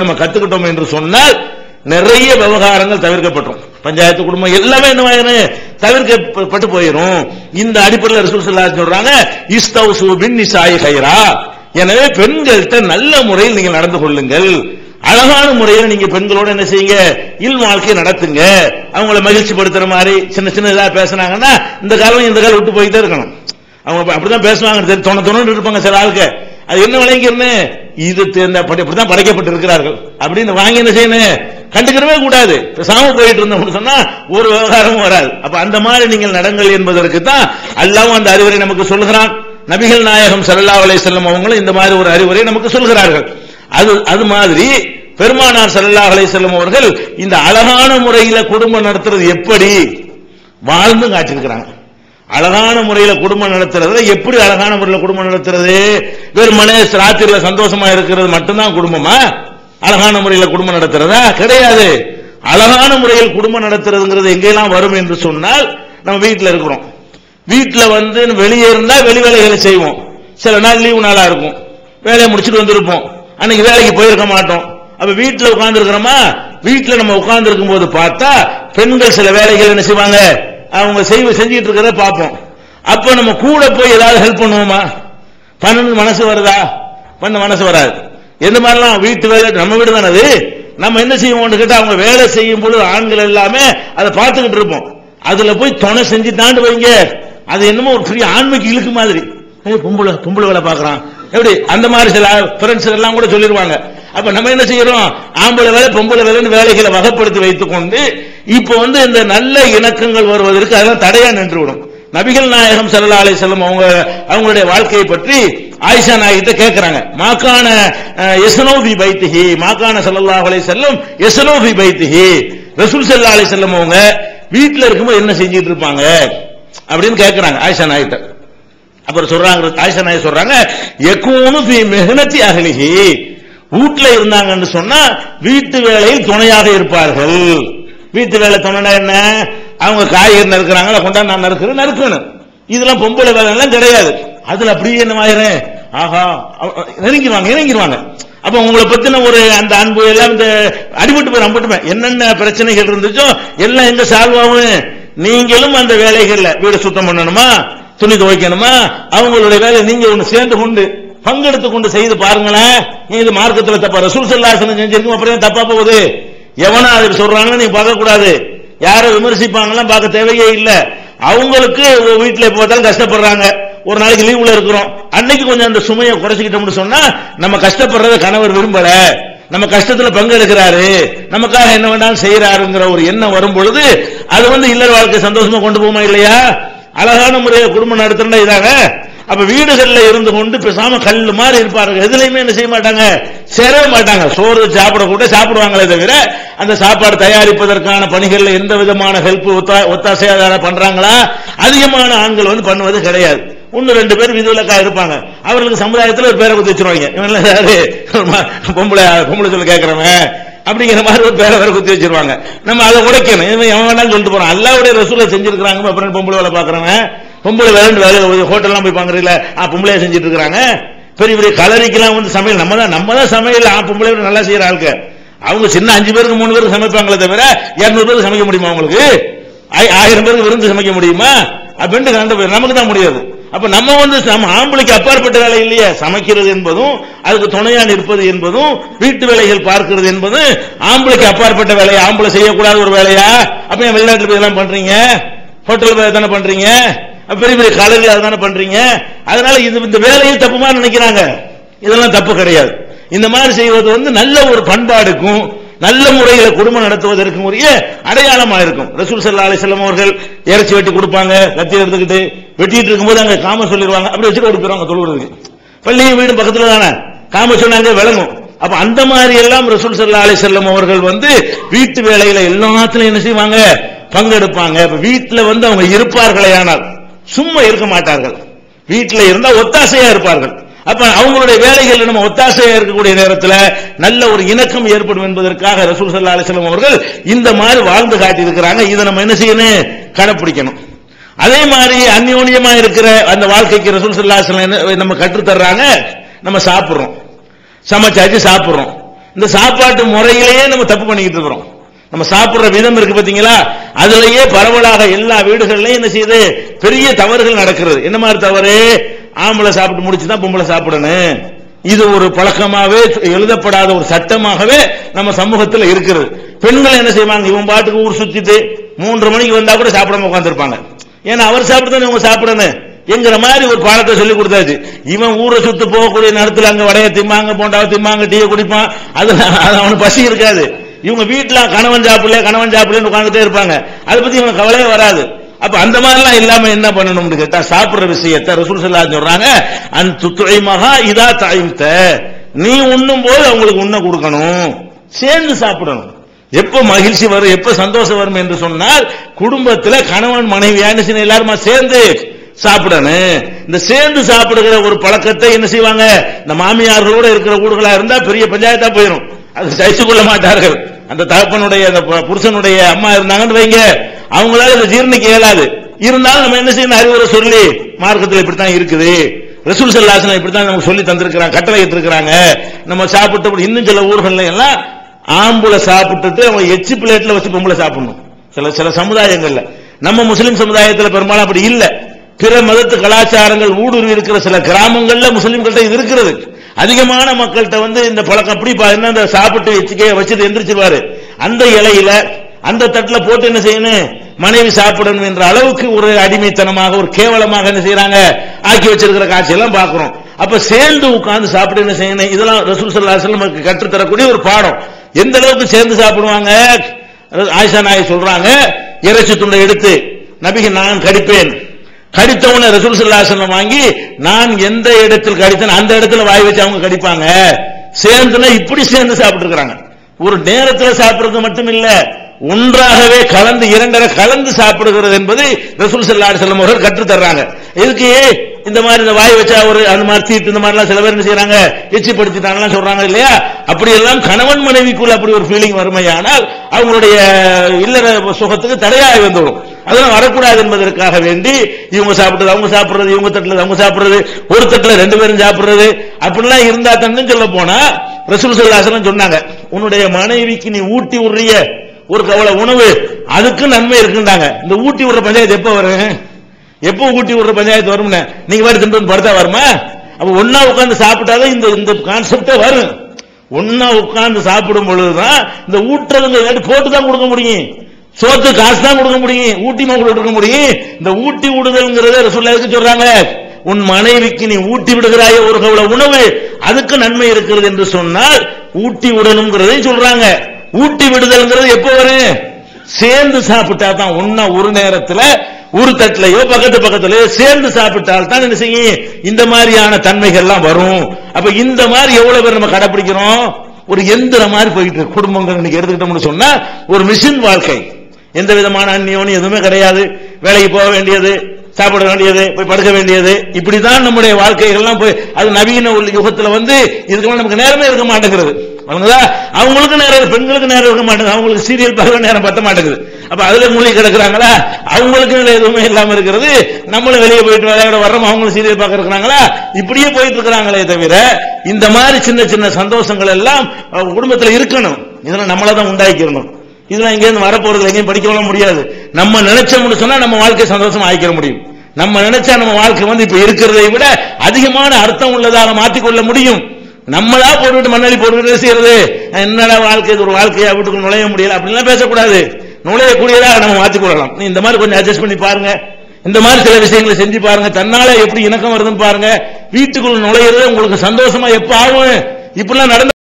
நம்ம கத்துக்கிட்டோம் என்று சொன்னால் நிறைய விவகாரங்கள் தவிர்க்கப்பட்டோம். பஞ்சாயத்து குடும்பம் எல்லாமே என்ன தவிர்க்கப்பட்டு போயிடும். இந்த அடிப்படையில் ரசூல் ஸல்லல்லாஹு அலைஹி வஸல்லம் சொல்றாங்க, இஸ்தௌசு பின் நிசாஇ கைரா. எனவே பெண்கள்கிட்ட நல்ல முறையில் நீங்கள் நடந்து கொள்ளுங்கள். அழகான முறையில் நீங்க பெண்களோட என்ன செய்யுங்க, இல் வாழ்க்கை நடத்துங்க. அவங்கள மகிழ்ச்சி படுத்துற மாதிரி சின்ன சின்ன இதா பேசினாங்கன்னா இந்த காலம் இந்த காலம் விட்டு போயிட்டே இருக்கணும். அவங்க அப்படிதான் பேசுவாங்க, தொண்ணு இருப்பாங்க சில ஆளுக்கு. அது என்ன விளைங்கிறன்னு இது அப்படிதான் படைக்கப்பட்டு இருக்கிறார்கள் அப்படின்னு வாங்கி என்ன செய்யணும், கண்டுக்கிறவே கூடாது. சாம போயிட்டு இருந்தோம்னு சொன்னா ஒரு விவகாரமும் வராது. அப்ப அந்த மாதிரி நீங்கள் நடங்கள் என்பதற்கு தான் அல்லாஹ் அந்த அறிவுரை நமக்கு சொல்கிறான். நபிகள் நாயகம் ஸல்லல்லாஹு அலைஹி வஸல்லம் அவங்களும் இந்த மாதிரி ஒரு அறிவுரை நமக்கு சொல்கிறார்கள். அது மாதிரி பெருமானார் ஸல்லல்லாஹு அலைஹி வஸல்லம் அவர்கள் இந்த அழகான முறையில குடும்பம் நடத்துறது எப்படி வாழ்ந்து காட்டியிருக்கிறாங்க. அழகான முறையில குடும்பம் நடத்துறது எப்படி, அழகான முறையில் குடும்பம் நடத்துறது வெறுமனே ராத்திரில சந்தோஷமா இருக்கிறது மட்டும்தான் குடும்பமா? அழகான முறையில குடும்பம் நடத்துறதா? கிடையாது. அழகான முறையில் குடும்பம் நடத்துறதுங்கிறது எங்கெல்லாம் வரும் என்று சொன்னால், நம்ம வீட்டில் இருக்கிறோம், வீட்டில் வெளியே இருந்தா வெளி வேலைகளை செய்வோம். சில நாள் லீவு நாளா இருக்கும், வேலையை முடிச்சுட்டு வந்திருப்போம், அன்னைக்கு வேலைக்கு போயிருக்க மாட்டோம். அப்ப வீட்டில் உட்கார்ந்து இருக்கிறோமா, வீட்டில் நம்ம உட்கார்ந்து இருக்கும் போது பார்த்தா பெண்கள் சில வேலைகள் என்ன செய்வாங்க, அவங்க செஞ்சிட்டு இருக்கிறத பார்ப்போம். அப்ப நம்ம கூட போய் ஏதாவது ஹெல்ப் பண்ணுவோமா? பண்ணணும் மனசு வருதா? பண்ண மனசு வராது. எந்த மாதிரிலாம் வீட்டு வேலை, நம்ம வீடு தானே அது, நம்ம என்ன செய்வோம்னு கேட்டா அவங்க வேலை செய்யும் பொழுது ஆண்கள் எல்லாமே அதை பார்த்துக்கிட்டு இருப்போம். அதுல போய் துணை செஞ்சு தாண்டு வைங்க, அது என்னமோ ஒரு பெரிய ஆண்மைக்கு இழுக்கு மாதிரி. பொம்பளை வேலை பார்க்கறான் எப்படி, அந்த மாதிரி சில ஃப்ரெண்ட்ஸ் எல்லாம் கூட சொல்லிடுவாங்க. அப்ப நம்ம என்ன செய்யறோம், ஆம்பளை வேலை பொம்பளை வேலைன்னு வேலைகளை வகைப்படுத்தி வைத்துக் கொண்டு இப்ப இந்த நல்ல இணக்கங்கள் வருவதற்கு அதெல்லாம் தடையா நின்றுவிடும். நபிகள் நாயகம் ஸல்லல்லாஹு அலைஹி வஸல்லம் அவங்களுடைய வாழ்க்கையை பற்றி ஆயிஷா நாயகிட்ட கேட்கிறாங்க. மாகான யஸ்னூபி பைத்திஹி, மாகான ஸல்லல்லாஹு அலைஹி வஸல்லம் யஸ்னூபி பைத்திஹி, ரசூல் ஸல்லல்லாஹு அலைஹி வஸல்லம் அவங்க வீட்டில் இருக்கும்போது என்ன செஞ்சிட்டு இருப்பாங்க அப்படின்னு கேட்கிறாங்க ஆயிஷா நாயகிட்ட. அப்புறம் சொல்றாங்க, ஆயிஷா நாயகி சொல்றாங்க, யகூனு ஃபீ மிஹ்னத்தி அஹ்லிஹி, வீட்டுல இருந்தாங்கன்னு சொன்னா வீட்டு வேலையில் துணையாக இருப்பார்கள். வீட்டு வேலை துணைனா என்ன, அவங்க காய்கறி நறுக்கிறாங்களா, கொண்டா நான் நறுக்கணும், இதெல்லாம் பொம்பளை வேலை எல்லாம் கிடையாது. அதுல அப்படியே என்ன ஆயிரும், ஆஹா இறங்கிடுவாங்க. அப்ப உங்களை பத்தின ஒரு அந்த அன்பு எல்லாம் இந்த அடிபட்டு போய் நம்பட்டுமே, என்னென்ன பிரச்சனைகள் இருந்துச்சோ எல்லாம் எங்க சால்வ் ஆகும். நீங்களும் அந்த வேலைகள்ல வீடு சுத்தம் பண்ணணுமா, துணி துவைக்கணுமா, அவங்களுடைய வேலை நீங்க ஒண்ணு சேர்ந்து கொண்டு பங்கெடுத்து கொண்டு செய்து பாருங்களேன். இது மார்க்கத்தில் தப்பா, ரசூல் ஸல்லல்லாஹு அலைஹி வஸல்லம் செஞ்சிருக்கும், அப்புறம் தப்பா போகுது. எவனா அதுக்கு சொல்றாங்கன்னு நீங்க பார்க்க கூடாது, யாரை விமர்சிப்பாங்கலாம் பார்க்க தேவையே இல்லை. அவங்களுக்கு வீட்டுல பார்த்தாலும் கஷ்டப்படுறாங்க, ஒரு நாளைக்கு லீவுல இருக்கிறோம், அன்னைக்கு கொஞ்சம் அந்த சுமையை குறைச்சிக்கிட்டோம்னு சொன்னா நம்ம கஷ்டப்படுறத கணவர் விரும்பல, நம்ம கஷ்டத்துல பங்கெடுக்கிறாரு, நமக்காக என்ன வேணாலும் செய்யறாருங்கிற ஒரு எண்ணம் வரும் பொழுது அது இல்லற வாழ்க்கை சந்தோஷமா கொண்டு போகுமா இல்லையா? அழகான முறையில் குடும்பம் நடத்துறா இதாங்க. அப்ப வீடுகள்ல இருந்து கொண்டு பேசாம கல்லு மாதிரி இருப்பார்கள், எதுலையுமே என்ன செய்ய மாட்டாங்க, சேரவே மாட்டாங்க. சோறு சாப்பிட கூட சாப்பிடுவாங்களே தவிர அந்த சாப்பாடு தயாரிப்பதற்கான பணிகள்ல எந்த விதமான ஹெல்ப் ஒத்தாசையாக பண்றாங்களா? அதிகமான ஆண்கள் பண்ணுவது கிடையாது. ஒன்னு ரெண்டு பேர் விதிவிலக்கா இருப்பாங்க, அவர்களுக்கு சமுதாயத்தில் ஒரு பேரை குத்தி வச்சிருவாங்க, பொம்பளை சொல்ல கேட்கிறவன் அப்படிங்கிற மாதிரி ஒரு பேரை வேற குத்தி வச்சிருவாங்க. நம்ம அதை உடைக்கணும், எவன் வேணாலும் சொல்லிட்டு போறான். அல்லாஹ்வுடைய ரசூலை செஞ்சிருக்காங்க, அப்புறம் பொம்பளை வேலை பாக்குறவன், பொம்பளை வேலை ஹோட்டல்லாம் போய் பாக்குறீங்களா, பொம்பளையா செஞ்சிட்டு இருக்காங்க. பெரிய பெரிய கலரிக்கெல்லாம் சமையல் நம்ம தான் சமையல் பொம்பளை நல்லா செய்யற ஆளுக்கு. அவங்க சின்ன 5 பேருக்கு 3 பேருக்கு சமைப்பாங்களே தவிர 200 பேருக்கு சமைக்க முடியுமா? அவங்களுக்கு 1000 பேருக்கு விருந்து சமைக்க முடியுமா? அப்படின்னு நமக்கு தான் முடியாது. அப்ப நம்ம நம்ம ஆம்பளைக்கு அப்பாற்பட்ட வேலை இல்லையே, சமைக்கிறது என்பதும் அதுக்கு துணையா நிற்பது என்பதும் வீட்டு வேலைகள் பார்க்கிறது என்பது ஆம்பளைக்கு அப்பாற்பட்ட வேலையா? ஆம்பளை செய்யக்கூடாத ஒரு வேலையா? அப்ப ஏன் வெளிநாட்டுல போய் இதெல்லாம் பண்றீங்க, ஹோட்டல் போய் தானே பண்றீங்க, பெரிய பெரிய கலரில் அதுதானே பண்றீங்க. அதனால இந்த வேலையை தப்புமா நினைக்கிறாங்க, இதெல்லாம் தப்பு கிடையாது. இந்த மாதிரி செய்வது நல்ல ஒரு பண்பாடுக்கும் நல்ல முறையில் குடும்பம் நடத்துவதற்கு உரிய அடையாளமா இருக்கும். ரசூல் ஸல்லல்லாஹு அலைஹி வஸல்லம் அவர்கள் இறைச்சி வெட்டி கொடுப்பாங்க, கத்தி எடுத்துக்கிட்டு வெட்டிட்டு இருக்கும்போது அங்க காம சொல்லிடுவாங்க, அப்படி வச்சுட்டு கொடுத்துருவாங்க தொழுகிறதுக்கு. பள்ளியும் வீடும் பக்கத்துல தானே, காம சொன்னாங்க விளங்கும். அப்ப அந்த மாதிரி எல்லாம் ரசூல் ஸல்லல்லாஹு அலைஹி வஸல்லம் அவர்கள் வீட்டு வேலையில எல்லாத்துலயும் என்ன செய்வாங்க, பங்கெடுப்பாங்க. வீட்டுல அவங்க இருப்பார்களே, ஆனால் சும்மா இருக்க மாட்டார்கள். வீட்டுல இருந்தா ஒத்தாசையா இருப்பார்கள். அப்ப அவங்களுடைய வேலைகள் நம்ம ஒத்தாசையா இருக்கக்கூடிய நேரத்தில் நல்ல ஒரு இணக்கம் ஏற்படும் என்பதற்காக ரசூல் ஸல்லல்லாஹு அலைஹி வஸல்லம் அவர்கள் இந்த மாதிரி வாழ்ந்து காட்டி இருக்கிறாங்க. இதை நம்ம என்ன செய்யணும், கடைப்பிடிக்கணும். அதே மாதிரி அந்யோன்யமா இருக்கிற அந்த வாழ்க்கைக்கு ரசூல் ஸல்லல்லாஹு அலைஹி வஸல்லம் நம்ம கற்றுத் தர்றாங்க. நம்ம சாப்பிடுறோம், சமைச்சாச்சு சாப்பிடுறோம், இந்த சாப்பாட்டு முறையிலேயே நம்ம தப்பு பண்ணிக்கிட்டு இருக்கிறோம். நம்ம சாப்பிடுற விதம் இருக்கு பாத்தீங்களா, அதுலயே பரவலாக எல்லா வீடுகள்லயும் என்ன செய்யுது, பெரிய தவறுகள் நடக்கிறது. என்ன மாதிரி தவறு? ஆம்பளை சாப்பிட்டு முடிச்சுதான் பொம்பளை சாப்பிடணும். இது ஒரு பழக்கமாவே எழுதப்படாத ஒரு சட்டமாகவே நம்ம சமூகத்தில் இருக்கிறது. பெண்கள் என்ன செய்வாங்க, இவன் பாட்டுக்கு ஊர் சுத்திட்டு 3 மணிக்கு வந்தா கூட சாப்பிடாம உட்காந்துருப்பாங்க. ஏன்னா அவர் சாப்பிட்டு இவங்க சாப்பிடணும் என்கிற மாதிரி ஒரு பாடத்தை சொல்லி கொடுத்தாச்சு. இவன் ஊரை சுத்து போகக்கூடிய நேரத்தில் அங்க வடைய திம்மாங்க, போண்டாவை திம்மாங்க, டீயை குடிப்பான். அது அவனுக்கு பசி இருக்காது. இவங்க வீட்டுல கணவன் சாப்பிடலன்னு உட்காந்துட்டே இருப்பாங்க. அதை பத்தி இவங்க கவலையே வராது. அப்ப அந்த மாதிரிலாம் இல்லாம என்ன பண்ணணும்னு கேட்டா, சாப்பிடுற விஷயத்தை ரசூல் ஸல்லல்லாஹு அலைஹி வஸல்லம் சொல்றாங்க, அன் துத்இமஹா இதா தஅம்த, நீ உண்ணும் போது அவங்களுக்கு உண்ண கொடுக்கணும், சேர்ந்து சாப்பிடணும். எப்ப மகிழ்ச்சி வரும், எப்ப சந்தோஷம் வரும் என்று சொன்னால், குடும்பத்துல கணவன் மனைவி எல்லாருமா சேர்ந்து சாப்பிடணும். இந்த சேர்ந்து சாப்பிடுகிற ஒரு பழக்கத்தை என்ன செய்வாங்க, இந்த மாமியார்களோட இருக்கிற ஊர்களா இருந்தா பெரிய பஞ்சாயத்தா போயிடும். அது சகிச்சு கொள்ள மாட்டார்கள். அந்த தகப்பனுடைய அந்த புருஷனுடைய அம்மா இருந்தாங்கன்னு வைங்க, அவங்களால இதை ஜீர்ணிக்க இயலாது. இருந்தாலும் நம்ம என்ன செய்யணும், அறிவுரை சொல்லி மார்க்கத்தில் இப்படித்தான் இருக்குது, ரசூல் ஸல்லல்லாஹு அலைஹி வஸல்லம் இப்படித்தான் நமக்கு சொல்லி தந்திருக்கிறாங்க, கட்டளை இருக்கிறாங்க. நம்ம சாப்பிட்டு இன்னும் சில ஊர்கள்ல எல்லாம் ஆம்புல சாப்பிட்டுட்டு அவங்க எச்சி பிளேட்ல வச்சு பொம்பளை சாப்பிடணும். சில சமுதாயங்கள்ல, நம்ம முஸ்லிம் சமுதாயத்தில் பெரும்பாலும் அப்படி இல்ல. பிற மதத்து கலாச்சாரங்கள் ஊடுருவி இருக்கிற சில கிராமங்கள்ல முஸ்லிம்கள்ட்ட இது இருக்கிறது. அதிகமான மக்கள்கிட்ட இந்த பழக்கம் அப்படி என்ன, சாப்பிட்டு எச்சிக்கைய வச்சுட்டு எந்திரிச்சிருவாரு. அந்த இலையில அந்த தட்டுல போட்டு என்ன செய்யணும், மனைவி சாப்பிடணும் என்ற அளவுக்கு ஒரு அடிமைத்தனமாக, ஒரு கேவலமாக என்ன செய்யறாங்க, ஆக்கி வச்சிருக்கிற காட்சியெல்லாம் பாக்குறோம். அப்ப சேர்ந்து உட்கார்ந்து சாப்பிட்டு என்ன செய்யணும், இதெல்லாம் ரசூல் ஸல்லல்லாஹு அலைஹி வஸல்லம் கற்றுத்தரக்கூடிய ஒரு பாடம். எந்த அளவுக்கு சேர்ந்து சாப்பிடுவாங்க, ஆயிஷா நாயகி சொல்றாங்க, இறைச்சி துண்டை எடுத்து நபிக்கு நான் கடிப்பேன், கடித்தவன ரசூல் ஸல்லல்லாஹு அலைஹி வஸல்லம் வாங்கி நான் எந்த இடத்தில் கடித்தேன் அந்த இடத்துல வாய் வச்சு அவங்க கடிப்பாங்க. சேர்ந்துனா இப்படி சேர்ந்து சாப்பிட்டு இருக்காங்க. ஒரு நேரத்தில் சாப்பிடுறது மட்டும் இல்ல, ஒன்றாகவே கலந்து இரண்டரை கலந்து சாப்பிடுகிறது என்பது ரசூல் ஸல்லல்லாஹு அலைஹி வஸல்லம் அவர்கள் கற்றுத் தர்றாங்க. இதுக்கு இந்த மாதிரி இந்த வாய் வச்சா ஒரு அந்த மாதிரி தீர்த்து இந்த மாதிரிலாம் சில பேர் என்ன செய்யறாங்க, எச்சிப்படுத்திட்டாங்கலாம் சொல்றாங்க இல்லையா. அப்படி எல்லாம் கணவன் மனைவிக்குள்ள அப்படி ஒரு ஃபீலிங் வறுமையானால் அவங்களுடைய இல்லற சுகத்துக்கு தடையாகி வந்துவிடும். அதெல்லாம் வரக்கூடாது என்பதற்காக வேண்டி இவங்க சாப்பிடுறது அவங்க சாப்பிடுறது, இவங்க தட்டுல அவங்க சாப்பிடுறது, ஒரு தட்டுல 2 பேரும் சாப்பிடுறது, அப்படிலாம் இருந்தா தான் சொல்ல போனா ரசூல் ஸல்லல்லாஹு அலைஹி வஸல்லம் சொன்னாங்க, உன்னுடைய மனைவிக்கு நீ ஊட்டி விடுறிய ஒரு கவலை உணவு, அதுக்கு நன்மை இருக்குண்டாங்க. இந்த ஊட்டி விடுற பஞ்சாயத்து எப்ப வரும், எப்போ ஊட்டி விடுற பஞ்சாயத்து வரும், நீங்க வேற திண்டு படுத்தா வருமா? அப்ப ஒன்னா உட்கார்ந்து சாப்பிட்டாதான் இந்த கான்செப்டே வரும். ஒன்னா உட்கார்ந்து சாப்பிடும் பொழுதுதான் இந்த ஊட்டுறதுங்க போட்டுதான் கொடுக்க முடியும், சோத்து காசு தான் கொடுக்க முடியும், ஊட்டி கொடுக்க முடியும். இந்த ஊட்டி விடுதல்ங்கிறத ரசூலுல்லாஹி சொல்றாங்க, உன் மனைவிக்கு நீ ஊட்டி விடுகிறாய ஒரு கவலை உணவு, அதுக்கு நன்மை இருக்கிறது என்று சொன்னால் ஊட்டி விடணுங்கிறதை சொல்றாங்க. ஊட்டி விடுதல்ங்கிறது எப்ப வரும், சேர்ந்து சாப்பிட்டா தான். ஒன்னா ஒரு நேரத்தில் ஒரு தட்டிலையோ பக்கத்துலயோ சேர்ந்து சாப்பிட்டால் தான் என்ன செய்யும், இந்த மாதிரியான தன்மைகள்லாம் வரும். அப்ப இந்த மாதிரி எவ்வளவு பேர் நம்ம கடைபிடிக்கிறோம், ஒரு எந்திர மாதிரி போயிட்டு இருக்கு குடும்பங்கள். இன்னைக்கு எடுத்துக்கிட்டோம்னு சொன்னா ஒரு மிஷின் வாழ்க்கை, எந்த விதமான அந்நியோன்னு எதுவுமே கிடையாது. வேலைக்கு போக வேண்டியது, சாப்பிட வேண்டியது, போய் படுக்க வேண்டியது, இப்படிதான் நம்முடைய வாழ்க்கைகள்லாம் போய் அது நவீன யுகத்துல இதுக்கு நமக்கு நேரமே இருக்க மாட்டேங்கிறது. அவங்களுக்கு நேரம், பெண்களுக்கு நேரம் இருக்க மாட்டேங்குது, அவங்களுக்கு சீரியல் பார்க்க நேரம் பத்த மாட்டேங்குது. அப்ப அதுல மூழ்கி கிடக்குறாங்களா, அவங்களுக்கு எதுவுமே இல்லாம இருக்கிறது. நம்மளும் வெளியே போயிட்டு விளையாட வர்றோம், அவங்களும் சீரியல் பார்க்க இருக்கிறாங்களா, இப்படியே போயிட்டு இருக்கிறாங்களே தவிர இந்த மாதிரி சின்ன சின்ன சந்தோஷங்கள் எல்லாம் குடும்பத்தில் இருக்கணும். இதெல்லாம் நம்மளதான் உண்டாக்கிடணும். இதெல்லாம் எங்கேயிருந்து வரப்போறது, எங்கேயும் படிக்கலாம் முடியாது. நம்ம நினைச்சோம்னு சொன்னா நம்ம வாழ்க்கை சந்தோஷமா ஆக்கிட முடியும். நம்ம நினைச்சா நம்ம வாழ்க்கை இப்ப இருக்கிறதை விட அதிகமான அர்த்தம் உள்ளதாக மாற்றிக்கொள்ள முடியும். நம்மளா போட்டுவிட்டு மண்ணாடி போட்டு செய்யறது, என்னடா வாழ்க்கை, ஒரு வாழ்க்கையா வீட்டுக்கு நுழைய முடியல அப்படின்லாம் பேசக்கூடாது. நுழையக்கூடியதாக நம்ம மாற்றிக்கொள்ளலாம். இந்த மாதிரி கொஞ்சம் அட்ஜஸ்ட் பண்ணி பாருங்க, இந்த மாதிரி சில விஷயங்களை செஞ்சு பாருங்க, தன்னால எப்படி இணக்கம் வருதுன்னு பாருங்க. வீட்டுக்குள்ள நுழையிறது உங்களுக்கு சந்தோஷமா எப்ப ஆகும், இப்படிலாம் நடந்து